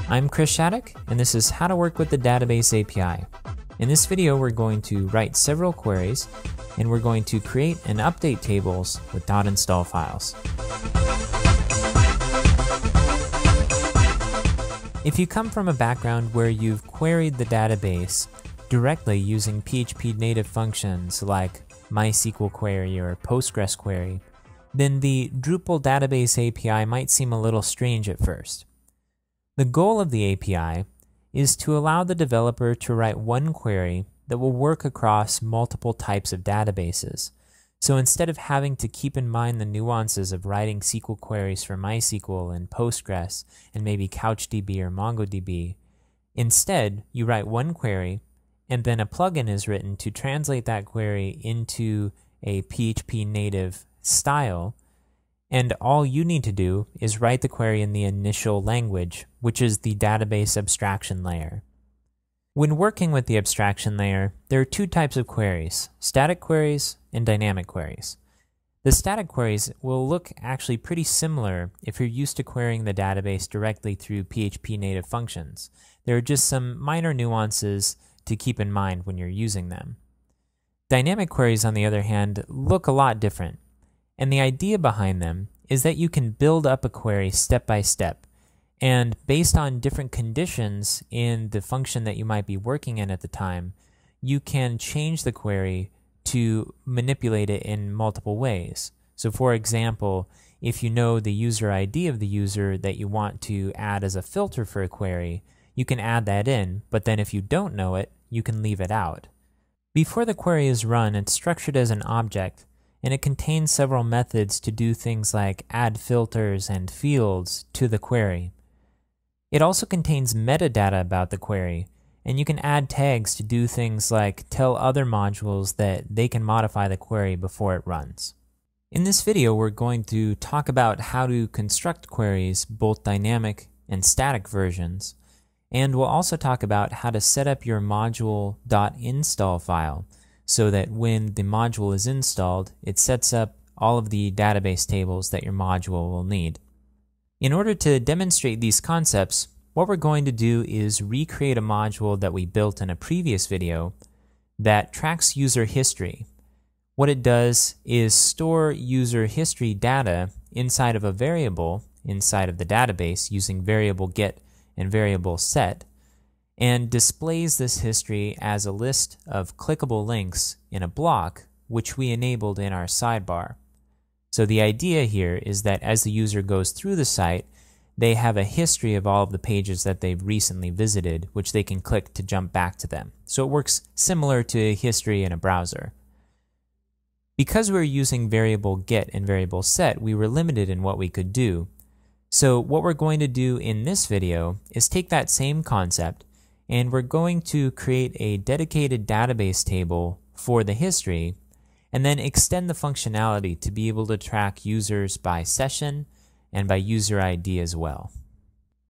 I'm Chris Shattuck, and this is How to Work with the Database API. In this video, we're going to write several queries, and we're going to create and update tables with .install files. If you come from a background where you've queried the database directly using PHP native functions like MySQL query or Postgres query, then the Drupal database API might seem a little strange at first. The goal of the API is to allow the developer to write one query that will work across multiple types of databases. So instead of having to keep in mind the nuances of writing SQL queries for MySQL and Postgres and maybe CouchDB or MongoDB, instead you write one query and then a plugin is written to translate that query into a PHP native style, and all you need to do is write the query in the initial language, which is the database abstraction layer. When working with the abstraction layer, there are two types of queries, static queries and dynamic queries. The static queries will look actually pretty similar if you're used to querying the database directly through PHP native functions. There are just some minor nuances to keep in mind when you're using them. Dynamic queries, on the other hand, look a lot different. And the idea behind them is that you can build up a query step by step. And based on different conditions in the function that you might be working in at the time, you can change the query to manipulate it in multiple ways. So for example, if you know the user ID of the user that you want to add as a filter for a query, you can add that in, but then if you don't know it, you can leave it out. Before the query is run, it's structured as an object, and it contains several methods to do things like add filters and fields to the query. It also contains metadata about the query, and you can add tags to do things like tell other modules that they can modify the query before it runs. In this video, we're going to talk about how to construct queries, both dynamic and static versions, and we'll also talk about how to set up your module.install file so that when the module is installed, it sets up all of the database tables that your module will need. In order to demonstrate these concepts, what we're going to do is recreate a module that we built in a previous video that tracks user history. What it does is store user history data inside of a variable inside of the database using variable get and variable set, and displays this history as a list of clickable links in a block, which we enabled in our sidebar. So the idea here is that as the user goes through the site, they have a history of all of the pages that they've recently visited, which they can click to jump back to them. So it works similar to history in a browser. Because we're using variable get and variable set, we were limited in what we could do. So what we're going to do in this video is take that same concept, and we're going to create a dedicated database table for the history, and then extend the functionality to be able to track users by session and by user ID as well.